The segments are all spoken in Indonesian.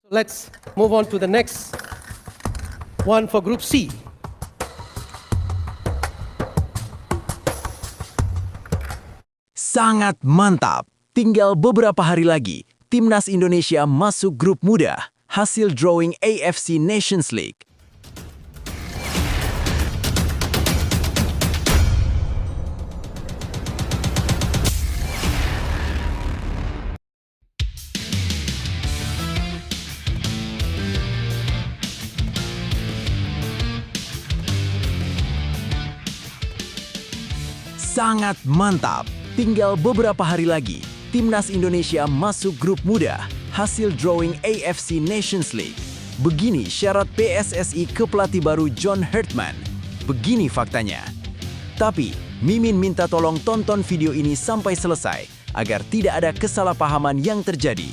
Let's move on to the next one for Group C. Sangat mantap. Tinggal beberapa hari lagi, Timnas Indonesia masuk grup muda, hasil drawing AFC Nations League. Sangat mantap. Tinggal beberapa hari lagi, Timnas Indonesia masuk grup muda, hasil drawing AFC Nations League. Begini syarat PSSI ke pelatih baru John Hartman. Begini faktanya. Tapi, Mimin minta tolong tonton video ini sampai selesai, agar tidak ada kesalahpahaman yang terjadi.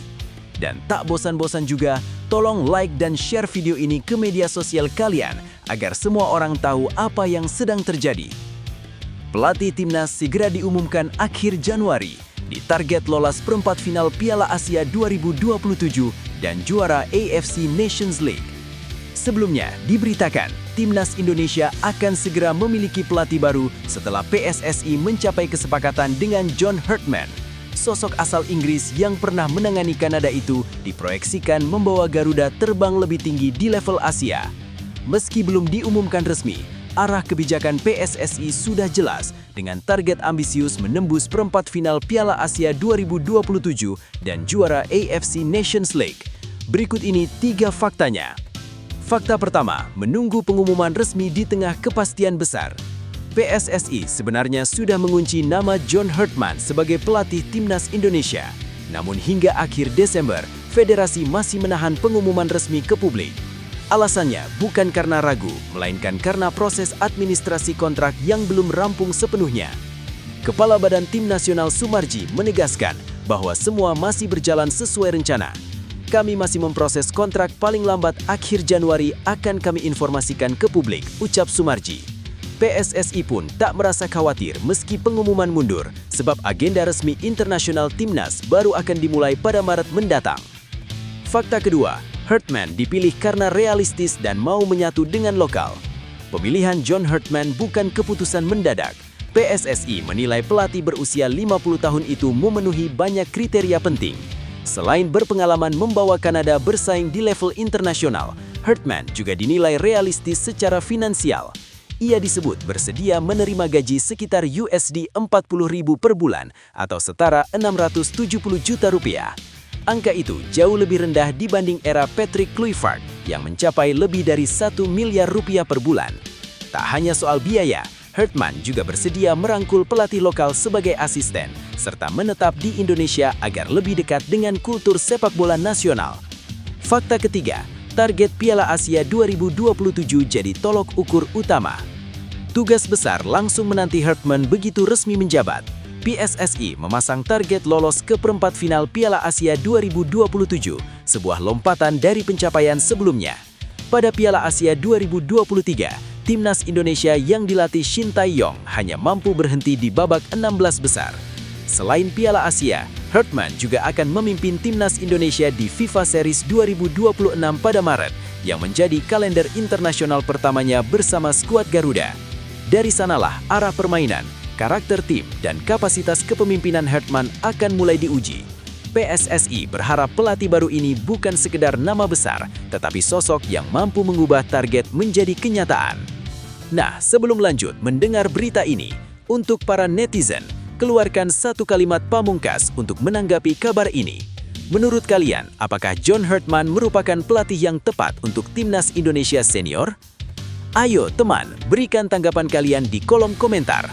Dan tak bosan-bosan juga, tolong like dan share video ini ke media sosial kalian, agar semua orang tahu apa yang sedang terjadi. Pelatih Timnas segera diumumkan akhir Januari, ditarget lolos perempat final Piala Asia 2027 dan juara AFC Nations League. Sebelumnya diberitakan, Timnas Indonesia akan segera memiliki pelatih baru setelah PSSI mencapai kesepakatan dengan John Hartman. Sosok asal Inggris yang pernah menangani Kanada itu diproyeksikan membawa Garuda terbang lebih tinggi di level Asia. Meski belum diumumkan resmi, arah kebijakan PSSI sudah jelas dengan target ambisius menembus perempat final Piala Asia 2027 dan juara AFC Nations League. Berikut ini 3 faktanya. Fakta pertama, menunggu pengumuman resmi di tengah kepastian besar. PSSI sebenarnya sudah mengunci nama John Hartman sebagai pelatih Timnas Indonesia. Namun hingga akhir Desember, federasi masih menahan pengumuman resmi ke publik. Alasannya bukan karena ragu, melainkan karena proses administrasi kontrak yang belum rampung sepenuhnya. Kepala Badan Tim Nasional Sumarji menegaskan bahwa semua masih berjalan sesuai rencana. Kami masih memproses kontrak, paling lambat akhir Januari akan kami informasikan ke publik, ucap Sumarji. PSSI pun tak merasa khawatir meski pengumuman mundur, sebab agenda resmi internasional Timnas baru akan dimulai pada Maret mendatang. Fakta kedua, Hartman dipilih karena realistis dan mau menyatu dengan lokal. Pemilihan John Hartman bukan keputusan mendadak. PSSI menilai pelatih berusia 50 tahun itu memenuhi banyak kriteria penting. Selain berpengalaman membawa Kanada bersaing di level internasional, Hartman juga dinilai realistis secara finansial. Ia disebut bersedia menerima gaji sekitar USD 40.000 per bulan atau setara 670 juta rupiah. Angka itu jauh lebih rendah dibanding era Patrick Kluivert yang mencapai lebih dari 1 miliar rupiah per bulan. Tak hanya soal biaya, Hartman juga bersedia merangkul pelatih lokal sebagai asisten, serta menetap di Indonesia agar lebih dekat dengan kultur sepak bola nasional. Fakta ketiga, target Piala Asia 2027 jadi tolok ukur utama. Tugas besar langsung menanti Hartman begitu resmi menjabat. PSSI memasang target lolos ke perempat final Piala Asia 2027, sebuah lompatan dari pencapaian sebelumnya. Pada Piala Asia 2023, Timnas Indonesia yang dilatih Shin Tae-yong hanya mampu berhenti di babak 16 besar. Selain Piala Asia, Hartman juga akan memimpin Timnas Indonesia di FIFA Series 2026 pada Maret, yang menjadi kalender internasional pertamanya bersama skuad Garuda. Dari sanalah arah permainan, karakter tim, dan kapasitas kepemimpinan Hartman akan mulai diuji. PSSI berharap pelatih baru ini bukan sekedar nama besar, tetapi sosok yang mampu mengubah target menjadi kenyataan. Nah, sebelum lanjut mendengar berita ini, untuk para netizen, keluarkan satu kalimat pamungkas untuk menanggapi kabar ini. Menurut kalian, apakah John Hartman merupakan pelatih yang tepat untuk Timnas Indonesia Senior? Ayo teman, berikan tanggapan kalian di kolom komentar.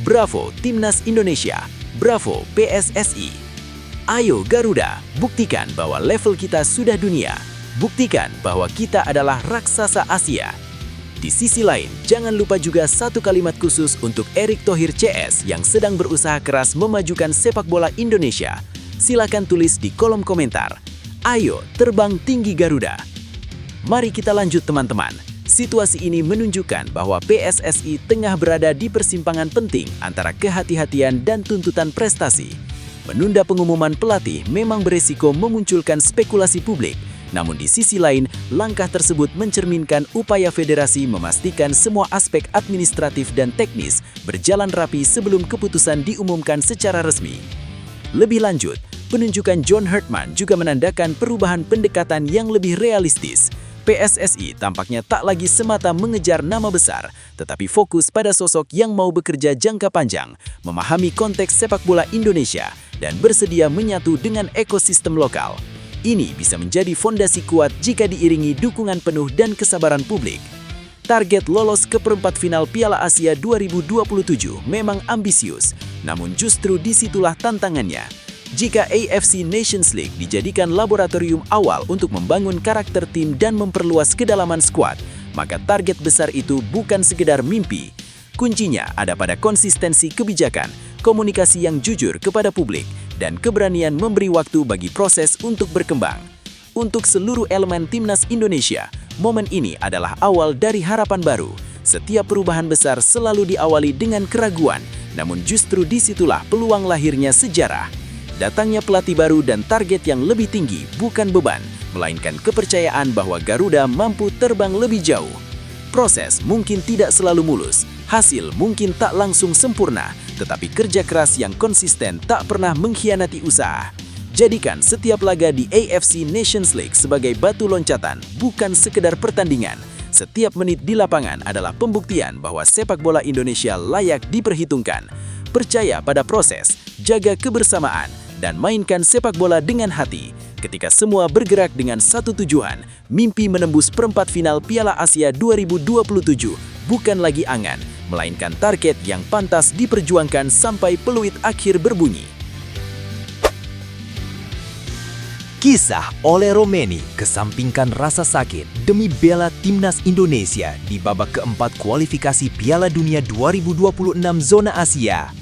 Bravo Timnas Indonesia, bravo PSSI. Ayo Garuda, buktikan bahwa level kita sudah dunia. Buktikan bahwa kita adalah raksasa Asia. Di sisi lain, jangan lupa juga satu kalimat khusus untuk Erick Thohir CS yang sedang berusaha keras memajukan sepak bola Indonesia. Silakan tulis di kolom komentar. Ayo terbang tinggi Garuda. Mari kita lanjut teman-teman. Situasi ini menunjukkan bahwa PSSI tengah berada di persimpangan penting antara kehati-hatian dan tuntutan prestasi. Menunda pengumuman pelatih memang beresiko memunculkan spekulasi publik, Namun di sisi lain, langkah tersebut mencerminkan upaya federasi memastikan semua aspek administratif dan teknis berjalan rapi sebelum keputusan diumumkan secara resmi. Lebih lanjut, penunjukan John Hertman juga menandakan perubahan pendekatan yang lebih realistis. PSSI tampaknya tak lagi semata mengejar nama besar, tetapi fokus pada sosok yang mau bekerja jangka panjang, memahami konteks sepak bola Indonesia, dan bersedia menyatu dengan ekosistem lokal. Ini bisa menjadi fondasi kuat jika diiringi dukungan penuh dan kesabaran publik. Target lolos ke perempat final Piala Asia 2027 memang ambisius, namun justru disitulah tantangannya. Jika AFC Nations League dijadikan laboratorium awal untuk membangun karakter tim dan memperluas kedalaman skuad, maka target besar itu bukan sekedar mimpi. Kuncinya ada pada konsistensi kebijakan, komunikasi yang jujur kepada publik, dan keberanian memberi waktu bagi proses untuk berkembang. Untuk seluruh elemen Timnas Indonesia, momen ini adalah awal dari harapan baru. Setiap perubahan besar selalu diawali dengan keraguan, namun justru disitulah peluang lahirnya sejarah. Datangnya pelatih baru dan target yang lebih tinggi bukan beban, melainkan kepercayaan bahwa Garuda mampu terbang lebih jauh. Proses mungkin tidak selalu mulus, hasil mungkin tak langsung sempurna, tetapi kerja keras yang konsisten tak pernah mengkhianati usaha. Jadikan setiap laga di AFC Nations League sebagai batu loncatan, bukan sekedar pertandingan. Setiap menit di lapangan adalah pembuktian bahwa sepak bola Indonesia layak diperhitungkan. Percaya pada proses, jaga kebersamaan, dan mainkan sepak bola dengan hati. Ketika semua bergerak dengan satu tujuan, mimpi menembus perempat final Piala Asia 2027 bukan lagi angan, melainkan target yang pantas diperjuangkan sampai peluit akhir berbunyi. Kisah Ole Romeni kesampingkan rasa sakit demi bela Timnas Indonesia di babak keempat kualifikasi Piala Dunia 2026 zona Asia.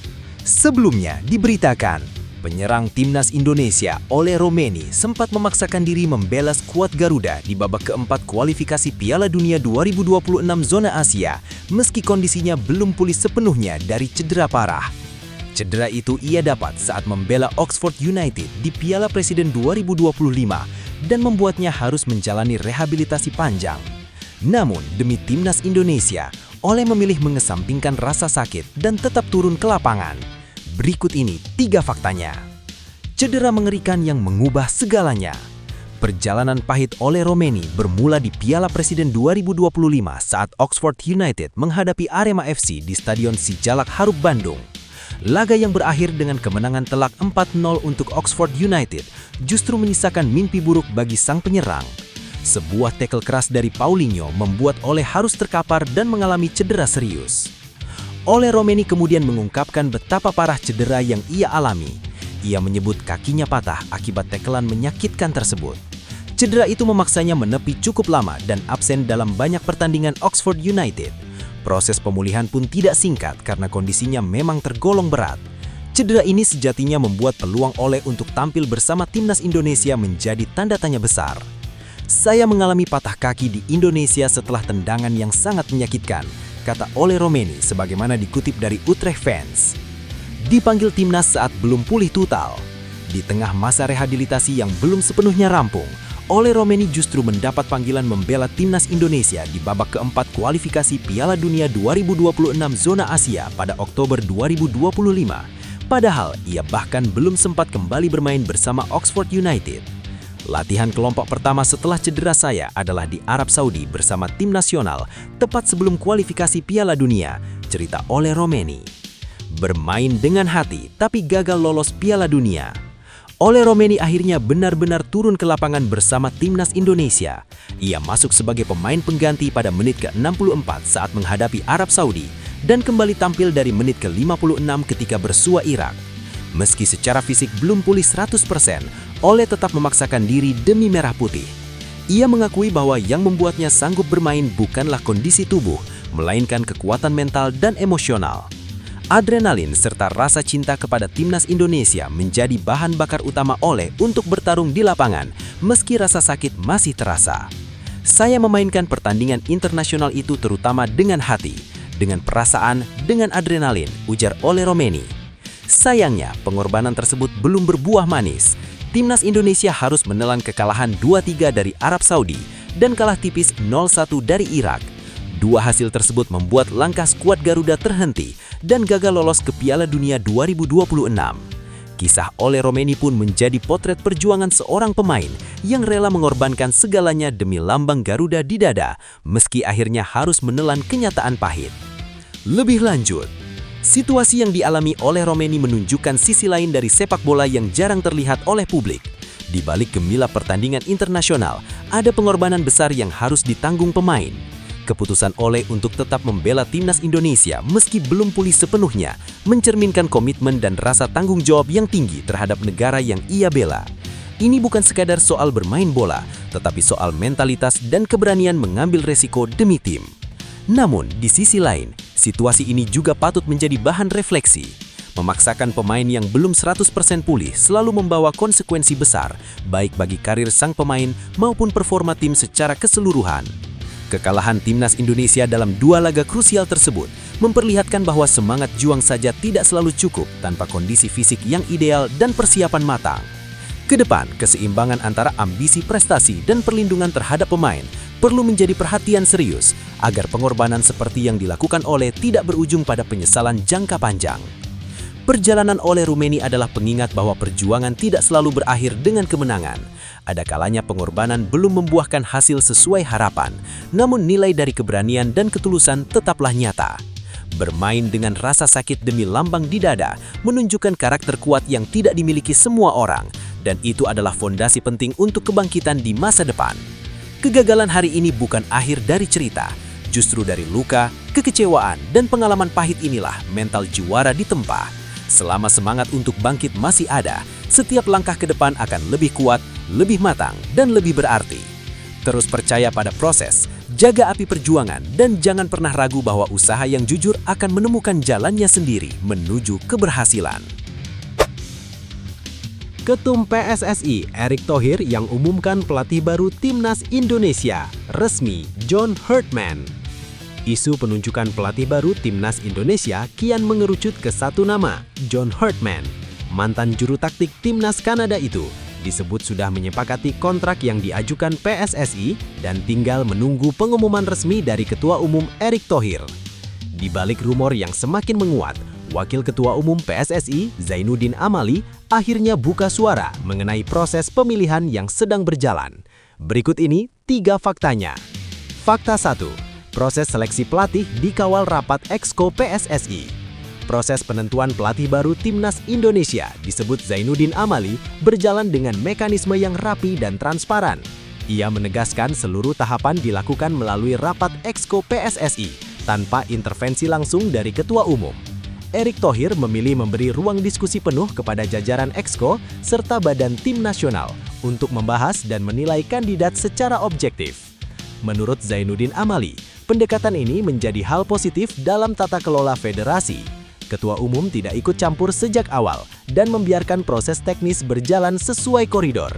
Sebelumnya diberitakan, penyerang Timnas Indonesia Ole Romeni sempat memaksakan diri membela skuad Garuda di babak keempat kualifikasi Piala Dunia 2026 zona Asia meski kondisinya belum pulih sepenuhnya dari cedera parah. Cedera itu ia dapat saat membela Oxford United di Piala Presiden 2025 dan membuatnya harus menjalani rehabilitasi panjang. Namun, demi Timnas Indonesia, Ole memilih mengesampingkan rasa sakit dan tetap turun ke lapangan. Berikut ini 3 faktanya. Cedera mengerikan yang mengubah segalanya. Perjalanan pahit Ole Romeni bermula di Piala Presiden 2025 saat Oxford United menghadapi Arema FC di Stadion Sijalak Harup Bandung. Laga yang berakhir dengan kemenangan telak 4-0 untuk Oxford United justru menyisakan mimpi buruk bagi sang penyerang. Sebuah tackle keras dari Paulinho membuat Ole harus terkapar dan mengalami cedera serius. Ole Romeni kemudian mengungkapkan betapa parah cedera yang ia alami. Ia menyebut kakinya patah akibat tacklean menyakitkan tersebut. Cedera itu memaksanya menepi cukup lama dan absen dalam banyak pertandingan Oxford United. Proses pemulihan pun tidak singkat karena kondisinya memang tergolong berat. Cedera ini sejatinya membuat peluang Ole untuk tampil bersama Timnas Indonesia menjadi tanda tanya besar. Saya mengalami patah kaki di Indonesia setelah tendangan yang sangat menyakitkan, kata Ole Romeni sebagaimana dikutip dari Utrecht Fans. Dipanggil Timnas saat belum pulih total. Di tengah masa rehabilitasi yang belum sepenuhnya rampung, Ole Romeni justru mendapat panggilan membela Timnas Indonesia di babak keempat kualifikasi Piala Dunia 2026 zona Asia pada Oktober 2025. Padahal ia bahkan belum sempat kembali bermain bersama Oxford United. Latihan kelompok pertama setelah cedera saya adalah di Arab Saudi bersama tim nasional tepat sebelum kualifikasi Piala Dunia, cerita Ole Romeni. Bermain dengan hati tapi gagal lolos Piala Dunia. Ole Romeni akhirnya benar-benar turun ke lapangan bersama Timnas Indonesia. Ia masuk sebagai pemain pengganti pada menit ke-64 saat menghadapi Arab Saudi dan kembali tampil dari menit ke-56 ketika bersua Irak. Meski secara fisik belum pulih 100%, Ole tetap memaksakan diri demi Merah Putih. Ia mengakui bahwa yang membuatnya sanggup bermain bukanlah kondisi tubuh, melainkan kekuatan mental dan emosional. Adrenalin serta rasa cinta kepada Timnas Indonesia menjadi bahan bakar utama Ole untuk bertarung di lapangan, meski rasa sakit masih terasa. Saya memainkan pertandingan internasional itu terutama dengan hati, dengan perasaan, dengan adrenalin, ujar Ole Romeni. Sayangnya, pengorbanan tersebut belum berbuah manis. Timnas Indonesia harus menelan kekalahan 2-3 dari Arab Saudi dan kalah tipis 0-1 dari Irak. Dua hasil tersebut membuat langkah skuad Garuda terhenti dan gagal lolos ke Piala Dunia 2026. Kisah Ole Romeni pun menjadi potret perjuangan seorang pemain yang rela mengorbankan segalanya demi lambang Garuda di dada, meski akhirnya harus menelan kenyataan pahit. Lebih lanjut, situasi yang dialami oleh Romeni menunjukkan sisi lain dari sepak bola yang jarang terlihat oleh publik. Di balik gemilang pertandingan internasional, ada pengorbanan besar yang harus ditanggung pemain. Keputusan Ole untuk tetap membela Timnas Indonesia meski belum pulih sepenuhnya mencerminkan komitmen dan rasa tanggung jawab yang tinggi terhadap negara yang ia bela. Ini bukan sekadar soal bermain bola, tetapi soal mentalitas dan keberanian mengambil resiko demi tim. Namun, di sisi lain, situasi ini juga patut menjadi bahan refleksi. Memaksakan pemain yang belum 100% pulih selalu membawa konsekuensi besar, baik bagi karir sang pemain maupun performa tim secara keseluruhan. Kekalahan Timnas Indonesia dalam dua laga krusial tersebut memperlihatkan bahwa semangat juang saja tidak selalu cukup tanpa kondisi fisik yang ideal dan persiapan matang. Kedepan, keseimbangan antara ambisi prestasi dan perlindungan terhadap pemain perlu menjadi perhatian serius agar pengorbanan seperti yang dilakukan Ole tidak berujung pada penyesalan jangka panjang. Perjalanan Ole Romeni adalah pengingat bahwa perjuangan tidak selalu berakhir dengan kemenangan. Ada kalanya pengorbanan belum membuahkan hasil sesuai harapan, namun nilai dari keberanian dan ketulusan tetaplah nyata. Bermain dengan rasa sakit demi lambang di dada menunjukkan karakter kuat yang tidak dimiliki semua orang, dan itu adalah fondasi penting untuk kebangkitan di masa depan. Kegagalan hari ini bukan akhir dari cerita. Justru dari luka, kekecewaan, dan pengalaman pahit inilah mental juara ditempa. Selama semangat untuk bangkit masih ada, setiap langkah ke depan akan lebih kuat, lebih matang, dan lebih berarti. Terus percaya pada proses, jaga api perjuangan, dan jangan pernah ragu bahwa usaha yang jujur akan menemukan jalannya sendiri menuju keberhasilan. Ketum PSSI Erick Thohir yang umumkan pelatih baru Timnas Indonesia, resmi John Herdman. Isu penunjukan pelatih baru Timnas Indonesia kian mengerucut ke satu nama, John Herdman. Mantan juru taktik Timnas Kanada itu disebut sudah menyepakati kontrak yang diajukan PSSI dan tinggal menunggu pengumuman resmi dari Ketua Umum Erick Thohir. Di balik rumor yang semakin menguat, Wakil Ketua Umum PSSI Zainuddin Amali akhirnya buka suara mengenai proses pemilihan yang sedang berjalan. Berikut ini 3 faktanya. Fakta 1. Proses seleksi pelatih dikawal rapat Exco PSSI. Proses penentuan pelatih baru Timnas Indonesia disebut Zainuddin Amali berjalan dengan mekanisme yang rapi dan transparan. Ia menegaskan seluruh tahapan dilakukan melalui rapat Exco PSSI tanpa intervensi langsung dari Ketua Umum. Erick Thohir memilih memberi ruang diskusi penuh kepada jajaran Exco serta badan tim nasional untuk membahas dan menilai kandidat secara objektif. Menurut Zainuddin Amali, pendekatan ini menjadi hal positif dalam tata kelola federasi. Ketua Umum tidak ikut campur sejak awal dan membiarkan proses teknis berjalan sesuai koridor.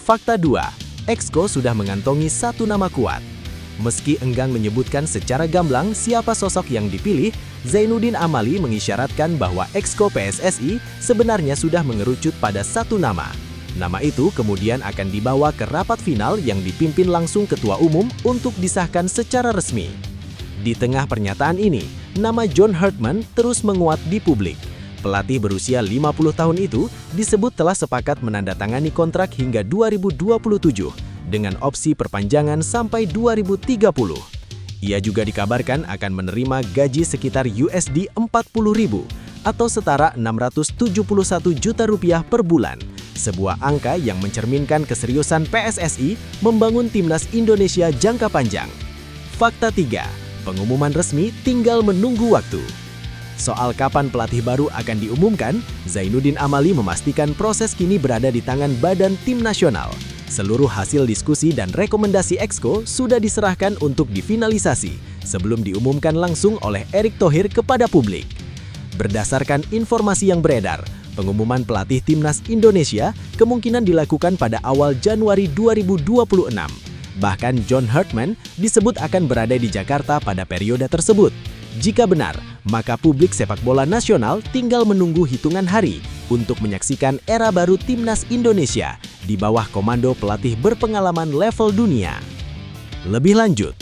Fakta 2. Exco sudah mengantongi satu nama kuat. Meski enggan menyebutkan secara gamblang siapa sosok yang dipilih, Zainuddin Amali mengisyaratkan bahwa Exco PSSI sebenarnya sudah mengerucut pada satu nama. Nama itu kemudian akan dibawa ke rapat final yang dipimpin langsung Ketua Umum untuk disahkan secara resmi. Di tengah pernyataan ini, nama John Herdman terus menguat di publik. Pelatih berusia 50 tahun itu disebut telah sepakat menandatangani kontrak hingga 2027 dengan opsi perpanjangan sampai 2030. Ia juga dikabarkan akan menerima gaji sekitar USD 40.000 atau setara 671 juta rupiah per bulan. Sebuah angka yang mencerminkan keseriusan PSSI membangun Timnas Indonesia jangka panjang. Fakta 3. Pengumuman resmi tinggal menunggu waktu. Soal kapan pelatih baru akan diumumkan, Zainuddin Amali memastikan proses kini berada di tangan Badan Tim Nasional. Seluruh hasil diskusi dan rekomendasi Exco sudah diserahkan untuk difinalisasi sebelum diumumkan langsung oleh Erick Thohir kepada publik. Berdasarkan informasi yang beredar, pengumuman pelatih Timnas Indonesia kemungkinan dilakukan pada awal Januari 2026. Bahkan John Herdman disebut akan berada di Jakarta pada periode tersebut. Jika benar, maka publik sepak bola nasional tinggal menunggu hitungan hari untuk menyaksikan era baru Timnas Indonesia di bawah komando pelatih berpengalaman level dunia. Lebih lanjut,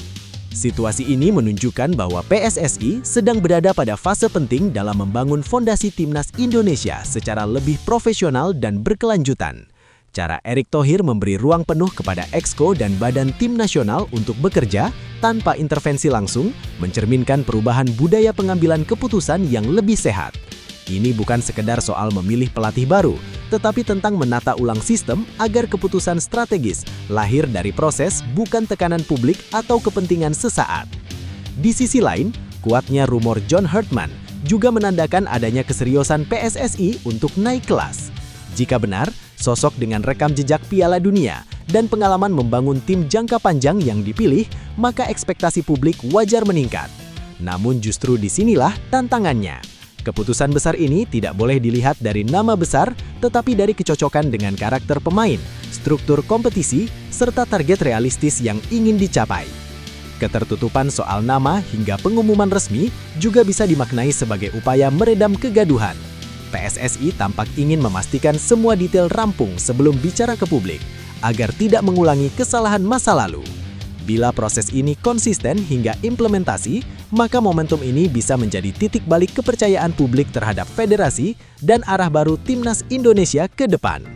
situasi ini menunjukkan bahwa PSSI sedang berada pada fase penting dalam membangun fondasi Timnas Indonesia secara lebih profesional dan berkelanjutan. Cara Erick Thohir memberi ruang penuh kepada Exco dan Badan Tim Nasional untuk bekerja tanpa intervensi langsung mencerminkan perubahan budaya pengambilan keputusan yang lebih sehat. Ini bukan sekedar soal memilih pelatih baru, tetapi tentang menata ulang sistem agar keputusan strategis lahir dari proses bukan tekanan publik atau kepentingan sesaat. Di sisi lain, kuatnya rumor John Herdman juga menandakan adanya keseriusan PSSI untuk naik kelas. Jika benar, sosok dengan rekam jejak Piala Dunia dan pengalaman membangun tim jangka panjang yang dipilih, maka ekspektasi publik wajar meningkat. Namun justru disinilah tantangannya. Keputusan besar ini tidak boleh dilihat dari nama besar, tetapi dari kecocokan dengan karakter pemain, struktur kompetisi, serta target realistis yang ingin dicapai. Ketertutupan soal nama hingga pengumuman resmi juga bisa dimaknai sebagai upaya meredam kegaduhan. PSSI tampak ingin memastikan semua detail rampung sebelum bicara ke publik, agar tidak mengulangi kesalahan masa lalu. Bila proses ini konsisten hingga implementasi, maka momentum ini bisa menjadi titik balik kepercayaan publik terhadap federasi dan arah baru Timnas Indonesia ke depan.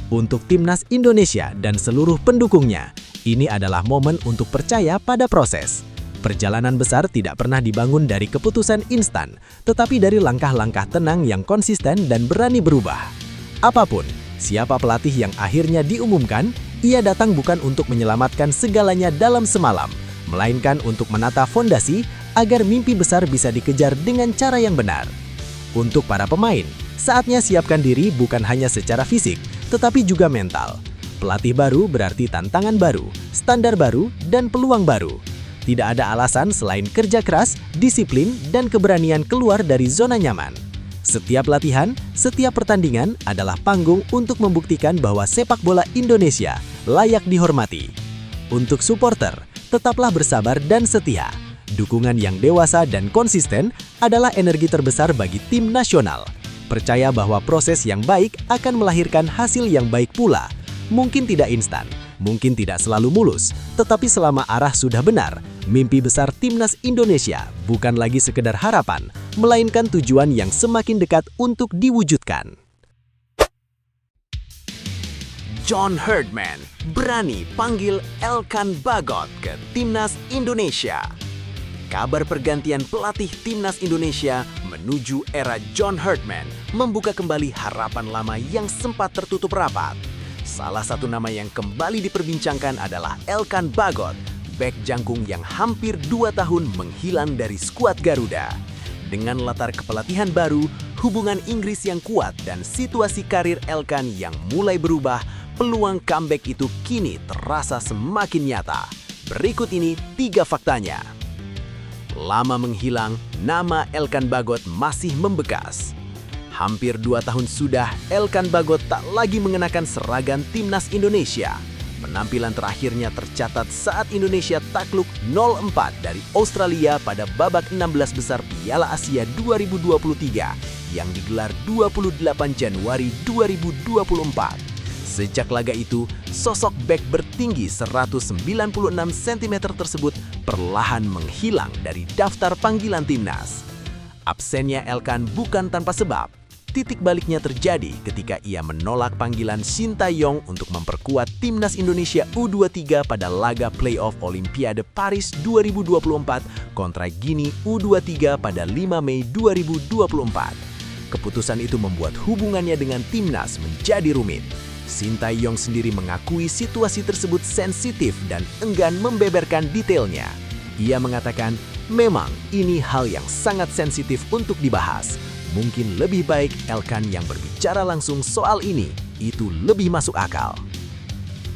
Untuk Timnas Indonesia dan seluruh pendukungnya, ini adalah momen untuk percaya pada proses. Perjalanan besar tidak pernah dibangun dari keputusan instan, tetapi dari langkah-langkah tenang yang konsisten dan berani berubah. Apapun, siapa pelatih yang akhirnya diumumkan, ia datang bukan untuk menyelamatkan segalanya dalam semalam, melainkan untuk menata fondasi agar mimpi besar bisa dikejar dengan cara yang benar. Untuk para pemain, saatnya siapkan diri bukan hanya secara fisik, tetapi juga mental. Pelatih baru berarti tantangan baru, standar baru, dan peluang baru. Tidak ada alasan selain kerja keras, disiplin, dan keberanian keluar dari zona nyaman. Setiap latihan, setiap pertandingan adalah panggung untuk membuktikan bahwa sepak bola Indonesia layak dihormati. Untuk supporter, tetaplah bersabar dan setia. Dukungan yang dewasa dan konsisten adalah energi terbesar bagi tim nasional. Percaya bahwa proses yang baik akan melahirkan hasil yang baik pula. Mungkin tidak instan, mungkin tidak selalu mulus, tetapi selama arah sudah benar, mimpi besar Timnas Indonesia bukan lagi sekedar harapan, melainkan tujuan yang semakin dekat untuk diwujudkan. John Herdman berani panggil Elkan Bagot ke Timnas Indonesia. Kabar pergantian pelatih Timnas Indonesia menuju era John Herdman membuka kembali harapan lama yang sempat tertutup rapat. Salah satu nama yang kembali diperbincangkan adalah Elkan Bagot, bek jangkung yang hampir 2 tahun menghilang dari skuad Garuda. Dengan latar kepelatihan baru, hubungan Inggris yang kuat, dan situasi karir Elkan yang mulai berubah, peluang comeback itu kini terasa semakin nyata. Berikut ini 3 faktanya. Lama menghilang, nama Elkan Bagot masih membekas. Hampir 2 tahun sudah, Elkan Bagot tak lagi mengenakan seragam Timnas Indonesia. Penampilan terakhirnya tercatat saat Indonesia takluk 0-4 dari Australia pada babak 16 besar Piala Asia 2023 yang digelar 28 Januari 2024. Sejak laga itu, sosok bek bertinggi 196 cm tersebut perlahan menghilang dari daftar panggilan timnas. Absennya Elkan bukan tanpa sebab. Titik baliknya terjadi ketika ia menolak panggilan Shin Tae-yong untuk memperkuat Timnas Indonesia U23 pada laga playoff Olimpiade Paris 2024 kontra Guinea U23 pada 5 Mei 2024. Keputusan itu membuat hubungannya dengan Timnas menjadi rumit. Shin Tae-yong sendiri mengakui situasi tersebut sensitif dan enggan membeberkan detailnya. Ia mengatakan, memang ini hal yang sangat sensitif untuk dibahas. Mungkin lebih baik Elkan yang berbicara langsung soal ini, itu lebih masuk akal.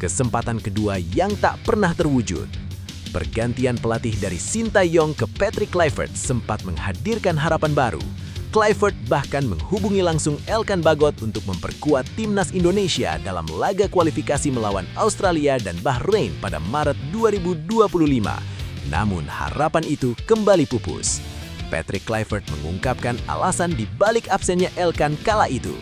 Kesempatan kedua yang tak pernah terwujud. Pergantian pelatih dari Shin Tae-yong ke Patrick Kluivert sempat menghadirkan harapan baru. Kluivert bahkan menghubungi langsung Elkan Bagot untuk memperkuat Timnas Indonesia dalam laga kualifikasi melawan Australia dan Bahrain pada Maret 2025. Namun harapan itu kembali pupus. Patrick Kluivert mengungkapkan alasan di balik absennya Elkan kala itu.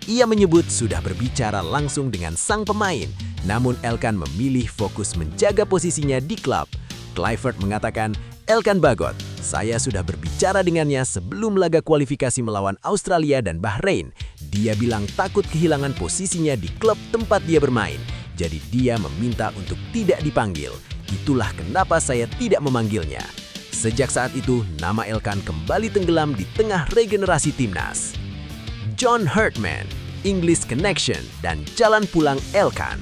Ia menyebut sudah berbicara langsung dengan sang pemain, namun Elkan memilih fokus menjaga posisinya di klub. Kluivert mengatakan, Elkan Bagot, saya sudah berbicara dengannya sebelum laga kualifikasi melawan Australia dan Bahrain. Dia bilang takut kehilangan posisinya di klub tempat dia bermain, jadi dia meminta untuk tidak dipanggil. Itulah kenapa saya tidak memanggilnya. Sejak saat itu, nama Elkan kembali tenggelam di tengah regenerasi timnas. John Herdman, English Connection, dan jalan pulang Elkan.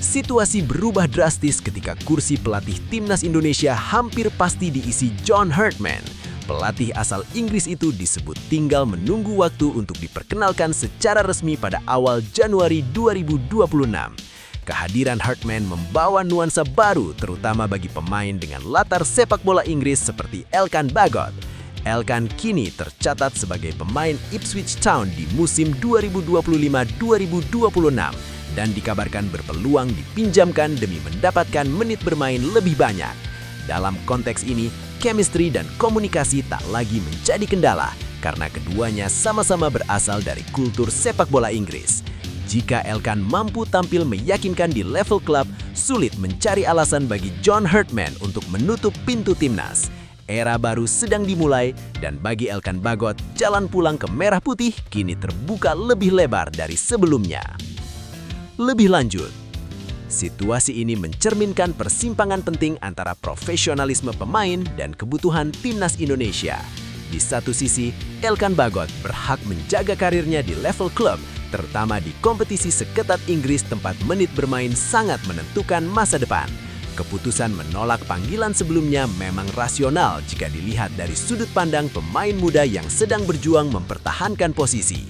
Situasi berubah drastis ketika kursi pelatih timnas Indonesia hampir pasti diisi John Herdman. Pelatih asal Inggris itu disebut tinggal menunggu waktu untuk diperkenalkan secara resmi pada awal Januari 2026. Kehadiran Herdman membawa nuansa baru terutama bagi pemain dengan latar sepak bola Inggris seperti Elkan Bagot. Elkan kini tercatat sebagai pemain Ipswich Town di musim 2025-2026 dan dikabarkan berpeluang dipinjamkan demi mendapatkan menit bermain lebih banyak. Dalam konteks ini, chemistry dan komunikasi tak lagi menjadi kendala karena keduanya sama-sama berasal dari kultur sepak bola Inggris. Jika Elkan mampu tampil meyakinkan di level klub, sulit mencari alasan bagi John Herdman untuk menutup pintu timnas. Era baru sedang dimulai dan bagi Elkan Bagot, jalan pulang ke Merah Putih kini terbuka lebih lebar dari sebelumnya. Lebih lanjut, situasi ini mencerminkan persimpangan penting antara profesionalisme pemain dan kebutuhan timnas Indonesia. Di satu sisi, Elkan Bagot berhak menjaga karirnya di level klub, terutama di kompetisi seketat Inggris tempat menit bermain sangat menentukan masa depan. Keputusan menolak panggilan sebelumnya memang rasional jika dilihat dari sudut pandang pemain muda yang sedang berjuang mempertahankan posisi.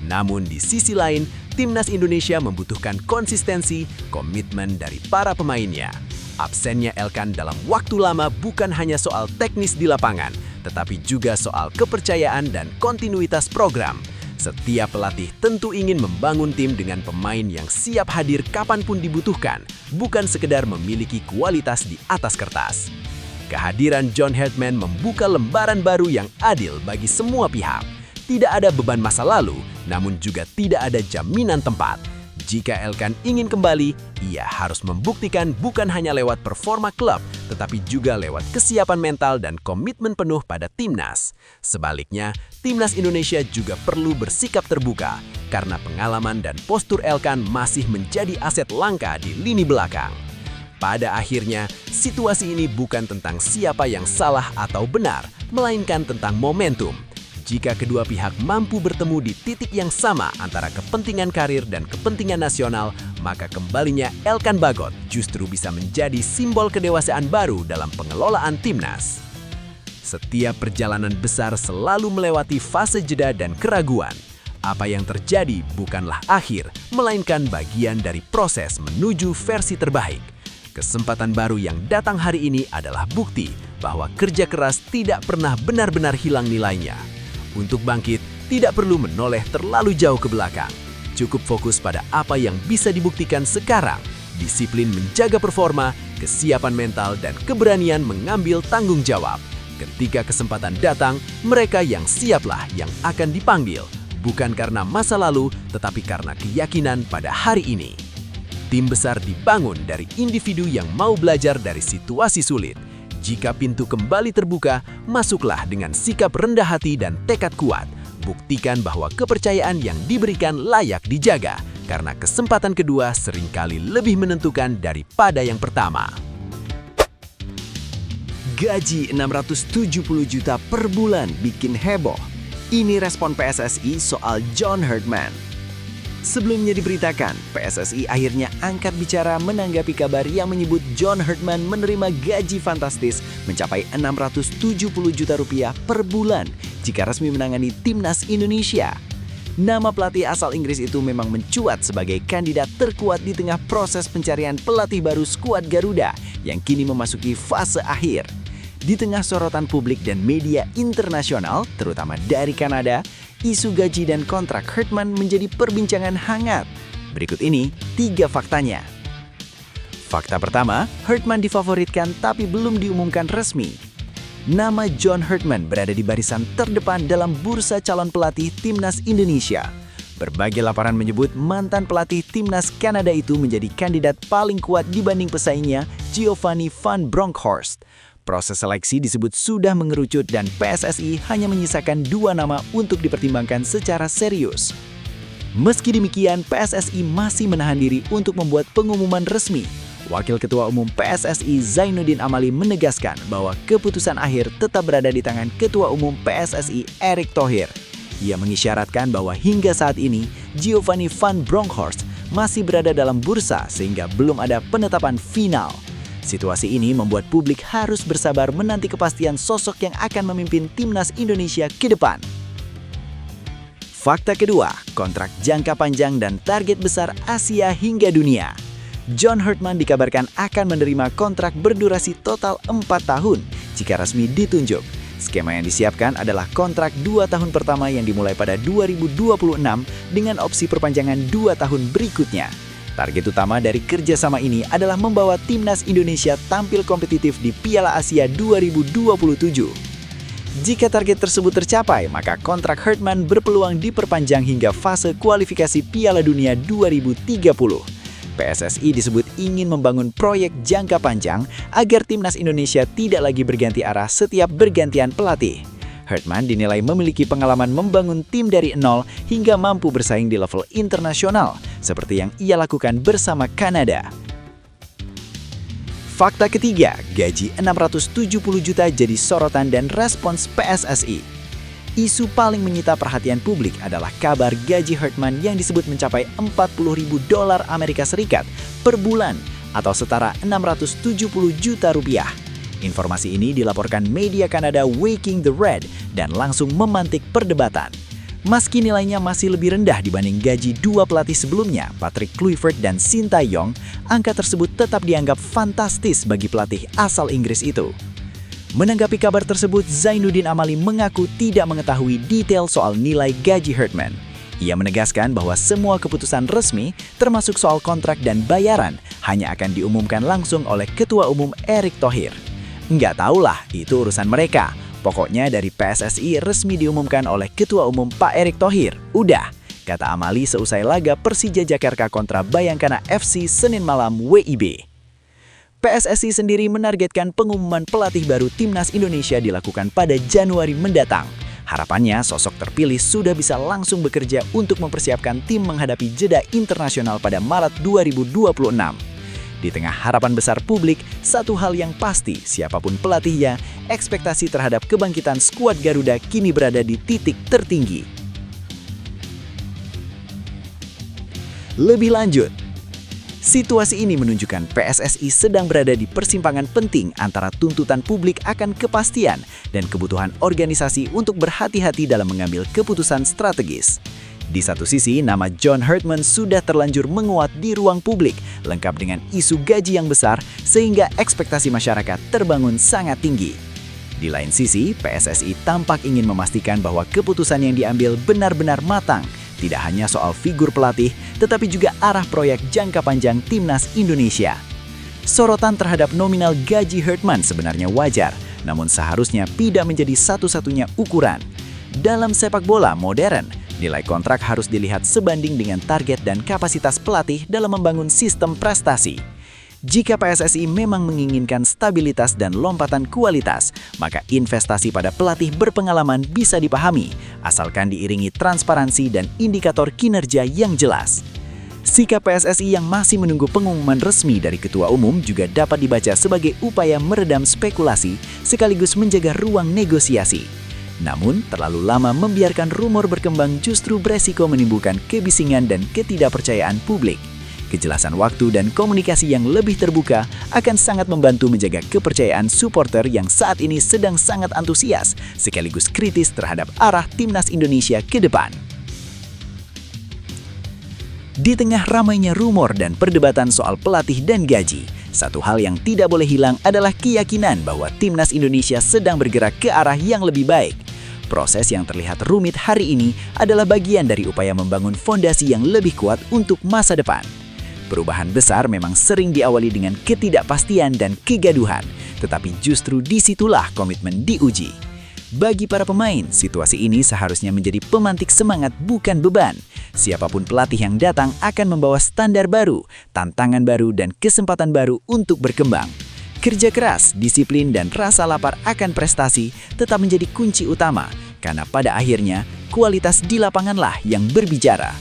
Namun di sisi lain, timnas Indonesia membutuhkan konsistensi, komitmen dari para pemainnya. Absennya Elkan dalam waktu lama bukan hanya soal teknis di lapangan, tetapi juga soal kepercayaan dan kontinuitas program. Setiap pelatih tentu ingin membangun tim dengan pemain yang siap hadir kapanpun dibutuhkan, bukan sekedar memiliki kualitas di atas kertas. Kehadiran John Herdman membuka lembaran baru yang adil bagi semua pihak. Tidak ada beban masa lalu, namun juga tidak ada jaminan tempat. Jika Elkan ingin kembali, ia harus membuktikan bukan hanya lewat performa klub, tetapi juga lewat kesiapan mental dan komitmen penuh pada timnas. Sebaliknya, timnas Indonesia juga perlu bersikap terbuka, karena pengalaman dan postur Elkan masih menjadi aset langka di lini belakang. Pada akhirnya, situasi ini bukan tentang siapa yang salah atau benar, melainkan tentang momentum. Jika kedua pihak mampu bertemu di titik yang sama antara kepentingan karir dan kepentingan nasional, maka kembalinya Elkan Bagot justru bisa menjadi simbol kedewasaan baru dalam pengelolaan timnas. Setiap perjalanan besar selalu melewati fase jeda dan keraguan. Apa yang terjadi bukanlah akhir, melainkan bagian dari proses menuju versi terbaik. Kesempatan baru yang datang hari ini adalah bukti bahwa kerja keras tidak pernah benar-benar hilang nilainya. Untuk bangkit, tidak perlu menoleh terlalu jauh ke belakang. Cukup fokus pada apa yang bisa dibuktikan sekarang. Disiplin menjaga performa, kesiapan mental, dan keberanian mengambil tanggung jawab. Ketika kesempatan datang, mereka yang siaplah yang akan dipanggil. Bukan karena masa lalu, tetapi karena keyakinan pada hari ini. Tim besar dibangun dari individu yang mau belajar dari situasi sulit. Jika pintu kembali terbuka, masuklah dengan sikap rendah hati dan tekad kuat. Buktikan bahwa kepercayaan yang diberikan layak dijaga, karena kesempatan kedua seringkali lebih menentukan daripada yang pertama. Gaji 670 juta per bulan bikin heboh. Ini respon PSSI soal John Herdman. Sebelumnya diberitakan, PSSI akhirnya angkat bicara menanggapi kabar yang menyebut John Herdman menerima gaji fantastis mencapai 670 juta rupiah per bulan jika resmi menangani timnas Indonesia. Nama pelatih asal Inggris itu memang mencuat sebagai kandidat terkuat di tengah proses pencarian pelatih baru skuad Garuda yang kini memasuki fase akhir. Di tengah sorotan publik dan media internasional, terutama dari Kanada, isu gaji dan kontrak Herdman menjadi perbincangan hangat. Berikut ini 3 faktanya. Fakta pertama, Herdman difavoritkan tapi belum diumumkan resmi. Nama John Herdman berada di barisan terdepan dalam bursa calon pelatih timnas Indonesia. Berbagai laporan menyebut mantan pelatih timnas Kanada itu menjadi kandidat paling kuat dibanding pesaingnya Giovanni van Bronckhorst. Proses seleksi disebut sudah mengerucut dan PSSI hanya menyisakan 2 nama untuk dipertimbangkan secara serius. Meski demikian, PSSI masih menahan diri untuk membuat pengumuman resmi. Wakil Ketua Umum PSSI Zainuddin Amali menegaskan bahwa keputusan akhir tetap berada di tangan Ketua Umum PSSI Erick Thohir. Ia mengisyaratkan bahwa hingga saat ini Giovanni van Bronckhorst masih berada dalam bursa sehingga belum ada penetapan final. Situasi ini membuat publik harus bersabar menanti kepastian sosok yang akan memimpin timnas Indonesia ke depan. Fakta kedua, kontrak jangka panjang dan target besar Asia hingga dunia. John Herdman dikabarkan akan menerima kontrak berdurasi total 4 tahun jika resmi ditunjuk. Skema yang disiapkan adalah kontrak 2 tahun pertama yang dimulai pada 2026 dengan opsi perpanjangan 2 tahun berikutnya. Target utama dari kerjasama ini adalah membawa timnas Indonesia tampil kompetitif di Piala Asia 2027. Jika target tersebut tercapai, maka kontrak Herdman berpeluang diperpanjang hingga fase kualifikasi Piala Dunia 2030. PSSI disebut ingin membangun proyek jangka panjang agar timnas Indonesia tidak lagi berganti arah setiap bergantian pelatih. Herdman dinilai memiliki pengalaman membangun tim dari nol hingga mampu bersaing di level internasional, seperti yang ia lakukan bersama Kanada. Fakta ketiga, gaji 670 juta jadi sorotan dan respons PSSI. Isu paling menyita perhatian publik adalah kabar gaji Herdman yang disebut mencapai $40.000 Amerika Serikat per bulan atau setara 670 juta rupiah. Informasi ini dilaporkan media Kanada Waking the Red dan langsung memantik perdebatan. Meski nilainya masih lebih rendah dibanding gaji 2 pelatih sebelumnya, Patrick Kluivert dan Sintayong, angka tersebut tetap dianggap fantastis bagi pelatih asal Inggris itu. Menanggapi kabar tersebut, Zainuddin Amali mengaku tidak mengetahui detail soal nilai gaji Herdman. Ia menegaskan bahwa semua keputusan resmi, termasuk soal kontrak dan bayaran, hanya akan diumumkan langsung oleh Ketua Umum Erick Thohir. Nggak tahulah, itu urusan mereka. Pokoknya dari PSSI resmi diumumkan oleh Ketua Umum Pak Erick Thohir. Udah, kata Amali seusai laga Persija Jakarta kontra Bayangkara FC Senin malam WIB. PSSI sendiri menargetkan pengumuman pelatih baru timnas Indonesia dilakukan pada Januari mendatang. Harapannya sosok terpilih sudah bisa langsung bekerja untuk mempersiapkan tim menghadapi jeda internasional pada Maret 2026. Di tengah harapan besar publik, satu hal yang pasti, siapapun pelatihnya, ekspektasi terhadap kebangkitan skuad Garuda kini berada di titik tertinggi. Lebih lanjut, situasi ini menunjukkan PSSI sedang berada di persimpangan penting antara tuntutan publik akan kepastian dan kebutuhan organisasi untuk berhati-hati dalam mengambil keputusan strategis. Di satu sisi, nama John Herdman sudah terlanjur menguat di ruang publik, lengkap dengan isu gaji yang besar sehingga ekspektasi masyarakat terbangun sangat tinggi. Di lain sisi, PSSI tampak ingin memastikan bahwa keputusan yang diambil benar-benar matang, tidak hanya soal figur pelatih, tetapi juga arah proyek jangka panjang timnas Indonesia. Sorotan terhadap nominal gaji Herdman sebenarnya wajar, namun seharusnya tidak menjadi satu-satunya ukuran. Dalam sepak bola modern, nilai kontrak harus dilihat sebanding dengan target dan kapasitas pelatih dalam membangun sistem prestasi. Jika PSSI memang menginginkan stabilitas dan lompatan kualitas, maka investasi pada pelatih berpengalaman bisa dipahami, asalkan diiringi transparansi dan indikator kinerja yang jelas. Sikap PSSI yang masih menunggu pengumuman resmi dari Ketua Umum juga dapat dibaca sebagai upaya meredam spekulasi sekaligus menjaga ruang negosiasi. Namun, terlalu lama membiarkan rumor berkembang justru beresiko menimbulkan kebisingan dan ketidakpercayaan publik. Kejelasan waktu dan komunikasi yang lebih terbuka akan sangat membantu menjaga kepercayaan supporter yang saat ini sedang sangat antusias sekaligus kritis terhadap arah timnas Indonesia ke depan. Di tengah ramainya rumor dan perdebatan soal pelatih dan gaji, satu hal yang tidak boleh hilang adalah keyakinan bahwa timnas Indonesia sedang bergerak ke arah yang lebih baik. Proses yang terlihat rumit hari ini adalah bagian dari upaya membangun fondasi yang lebih kuat untuk masa depan. Perubahan besar memang sering diawali dengan ketidakpastian dan kegaduhan, tetapi justru disitulah komitmen diuji. Bagi para pemain, situasi ini seharusnya menjadi pemantik semangat bukan beban. Siapapun pelatih yang datang akan membawa standar baru, tantangan baru, dan kesempatan baru untuk berkembang. Kerja keras, disiplin, dan rasa lapar akan prestasi tetap menjadi kunci utama, karena pada akhirnya kualitas di lapanganlah yang berbicara.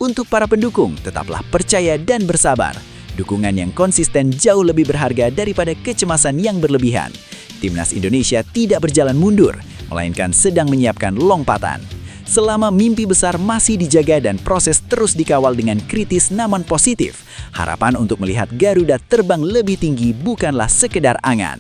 Untuk para pendukung, tetaplah percaya dan bersabar. Dukungan yang konsisten jauh lebih berharga daripada kecemasan yang berlebihan. Timnas Indonesia tidak berjalan mundur, melainkan sedang menyiapkan lompatan. Selama mimpi besar masih dijaga dan proses terus dikawal dengan kritis namun positif, harapan untuk melihat Garuda terbang lebih tinggi bukanlah sekedar angan.